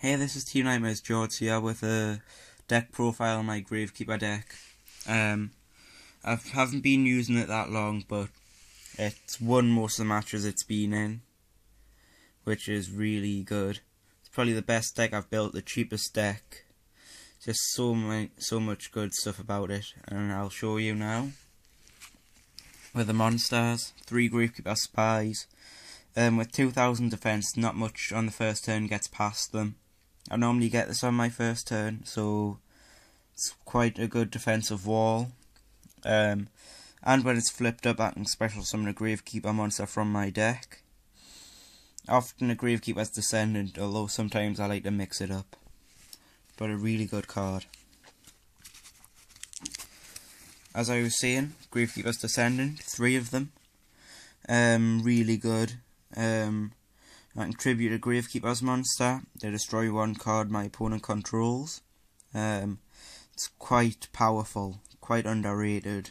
Hey, this is Team Nightmares Jordz here with a deck profile on my Gravekeeper deck. I haven't been using it that long, but it's won most of the matches it's been in, which is really good. It's probably the best deck I've built, the cheapest deck. Just so much good stuff about it, and I'll show you now. With the monsters, 3 Gravekeeper spies. With 2000 defense, not much on the first turn gets past them. I normally get this on my first turn, so it's quite a good defensive wall. And when it's flipped up, I can special summon a Gravekeeper monster from my deck. Often a Gravekeeper's Descendant, although sometimes I like to mix it up. But a really good card. As I was saying, Gravekeeper's Descendant, 3 of them. Really good. I can tribute a Gravekeeper's monster. They destroy 1 card my opponent controls. It's quite powerful, quite underrated,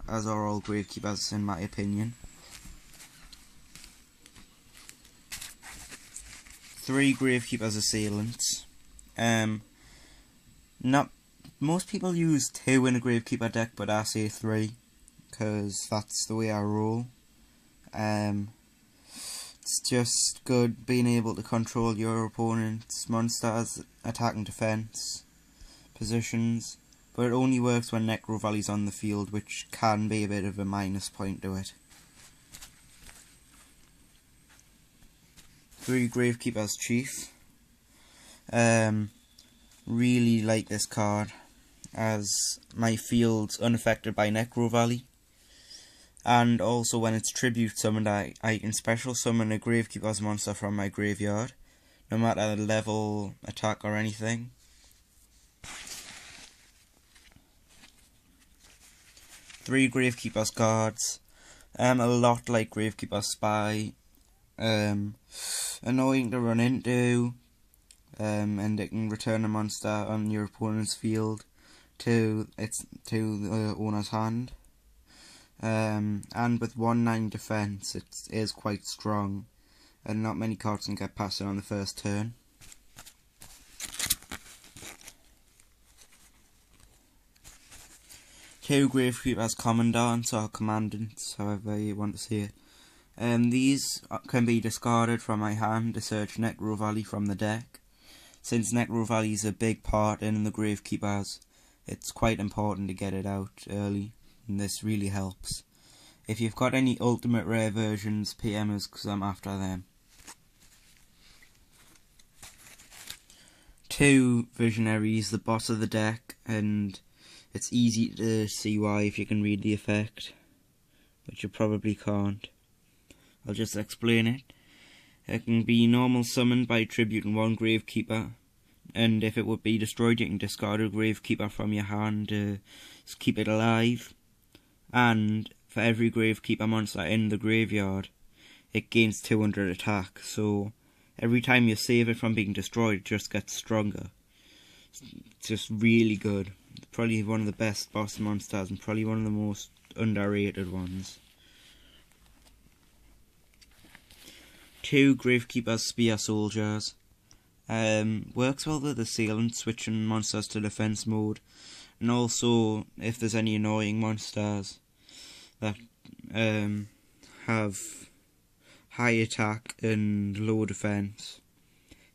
as are all Gravekeepers in my opinion. 3 Gravekeepers Assailants. Not most people use 2 in a Gravekeeper deck, but I say 3 because that's the way I roll. It's just good being able to control your opponent's monsters' attack and defense positions, but it only works when Necro Valley's on the field, which can be a bit of a minus point to it. 3 Gravekeeper's Chief. Really like this card, as my field's unaffected by Necro Valley. And also when it's tribute summoned, I can special summon a Gravekeeper's monster from my graveyard, no matter the level, attack or anything. 3 Gravekeeper's Guards. A lot like Gravekeeper Spy. Annoying to run into. And it can return a monster on your opponent's field to the owner's hand. And with 1/9 defense, it is quite strong, and not many cards can get past it on the first turn. Two Gravekeepers Commandants or Commandants, however you want to say it. These can be discarded from my hand to search Necro Valley from the deck. Since Necro Valley is a big part in the Gravekeepers, it's quite important to get it out early, and this really helps. If you've got any ultimate rare versions, PM us because I'm after them. 2 Visionaries, the boss of the deck, and it's easy to see why if you can read the effect, but you probably can't. I'll just explain it. It can be normal summoned by tributing 1 Gravekeeper, and if it would be destroyed, you can discard a Gravekeeper from your hand to keep it alive. And for every Gravekeeper monster in the graveyard, it gains 200 attack, so every time you save it from being destroyed, it just gets stronger. It's just really good. It's probably one of the best boss monsters and probably one of the most underrated ones. 2 Gravekeeper's Spear Soldiers. Works well with Assailant, switching monsters to defense mode, and also if there's any annoying monsters that have high attack and low defense,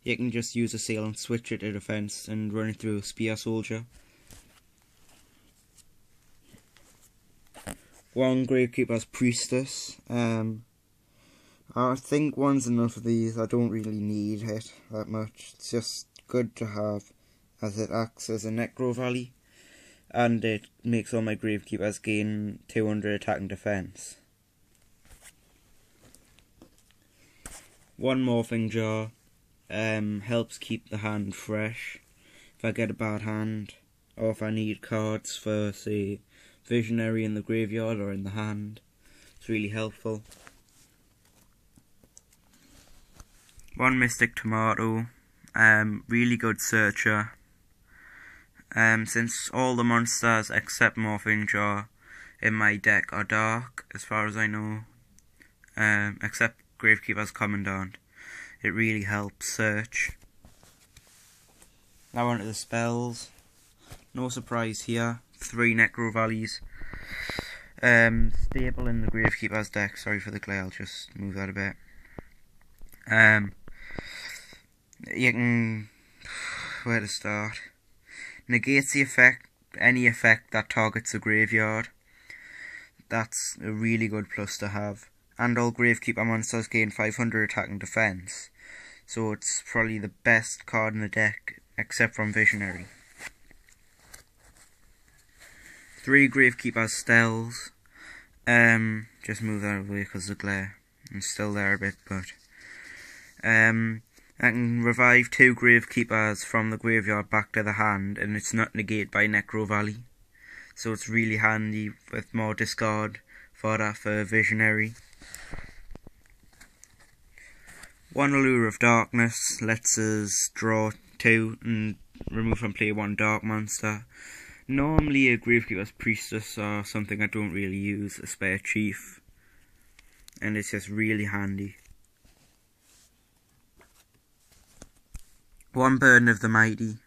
you can just use Assailant, switch it to defense and run it through a Spear Soldier. 1 Gravekeeper's Priestess. I think 1's enough of these. I don't really need it that much. It's just good to have, as it acts as a Necro Valley, and it makes all my Gravekeepers gain 200 attack and defense. 1 Morphing Jar. Helps keep the hand fresh if I get a bad hand, or if I need cards for, say, Visionary in the graveyard or in the hand. It's really helpful. 1 Mystic Tomato. Really good searcher. Since all the monsters except Morphing Jar in my deck are dark, as far as I know, except Gravekeeper's Commandant, it really helps search. Now on to the spells. No surprise here. 3 Necro Valleys. Staple in the Gravekeepers deck. Sorry for the glare, I'll just move that a bit. You can... where to start? Negates the effect, any effect that targets a graveyard. That's a really good plus to have. And all Gravekeeper monsters gain 500 attack and defense. So it's probably the best card in the deck, except from Visionary. 3 Gravekeeper Stells. Just move that away because of the glare. It's still there a bit, but... I can revive 2 Gravekeepers from the graveyard back to the hand, and it's not negated by Necro Valley. So it's really handy with more discard for that for Visionary. 1 Allure of Darkness lets us draw 2 and remove from play 1 dark monster. Normally a Gravekeeper's Priestess or something I don't really use, a spare chief. And it's just really handy. 1 Burden of the Mighty.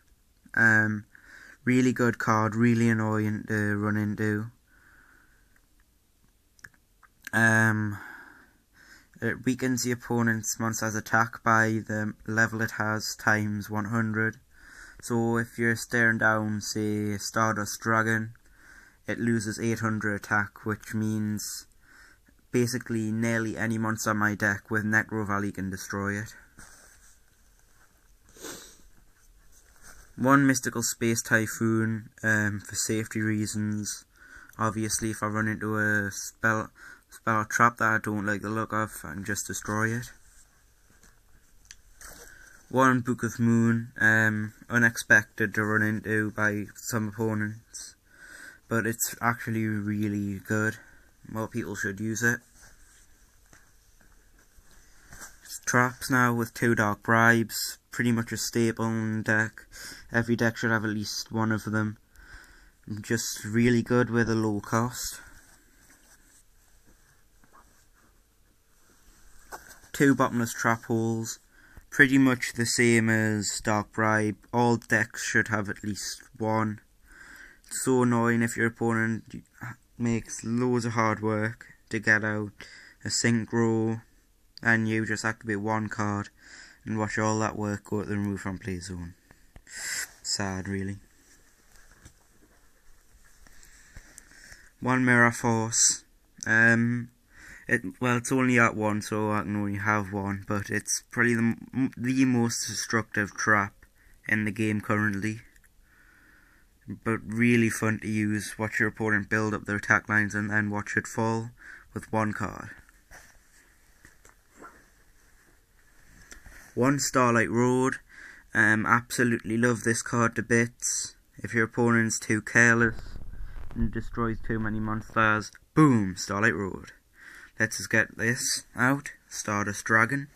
Really good card, really annoying to run into. It weakens the opponent's monster's attack by the level it has times 100. So if you're staring down, say, Stardust Dragon, it loses 800 attack, which means basically nearly any monster in my deck with Necro Valley can destroy it. 1 Mystical Space Typhoon, for safety reasons. Obviously, if I run into a spell or trap that I don't like the look of, I can just destroy it. 1 Book of Moon, unexpected to run into by some opponents, but it's actually really good. More people should use it. Traps now with 2 Dark Bribes, pretty much a staple in the deck. Every deck should have at least 1 of them. Just really good with a low cost. 2 Bottomless Trap Holes, pretty much the same as Dark Bribe. All decks should have at least 1. It's so annoying if your opponent makes loads of hard work to get out a synchro and you just activate 1 card and watch all that work go to the remove from play zone. Sad, really. 1 Mirror Force. It's only at 1, so I can only have 1, but it's probably the most destructive trap in the game currently. But really fun to use. Watch your opponent build up their attack lines and then watch it fall with 1 card. 1 Starlight Road. Absolutely love this card to bits. If your opponent's too careless and destroys too many monsters, boom, Starlight Road. Let's just get this out, Stardust Dragon,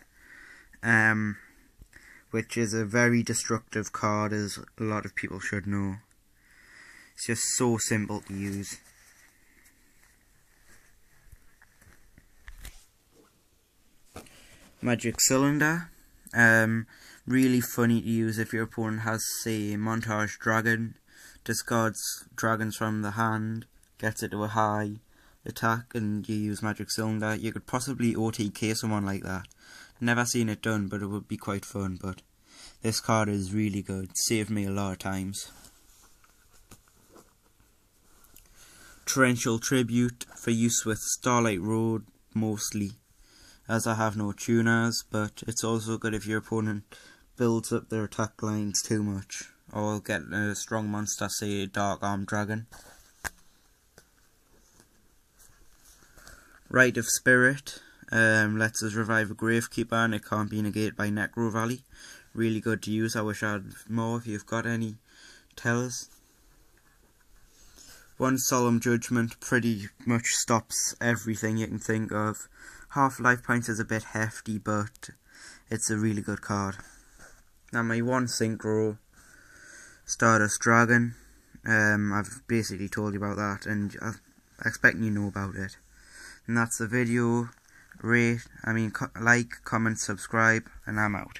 which is a very destructive card, as a lot of people should know. It's just so simple to use. Magic Cylinder. Really funny to use if your opponent has, say, Montage Dragon, discards dragons from the hand, gets it to a high attack, and you use Magic Cylinder. You could possibly OTK someone like that. Never seen it done, but it would be quite fun. But this card is really good. Saved me a lot of times. Torrential Tribute for use with Starlight Road mostly, as I have no tuners, but it's also good if your opponent builds up their attack lines too much, or get a strong monster, say Dark Arm Dragon. Rite of Spirit lets us revive a Gravekeeper and it can't be negated by Necro Valley. Really good to use. I wish I had more. If you've got any, tell us. 1 Solemn Judgment pretty much stops everything you can think of. Half-life points is a bit hefty, but it's a really good card. Now my 1 Synchro, Stardust Dragon. I've basically told you about that, and I expect you know about it. And that's the video. Like, comment, subscribe, and I'm out.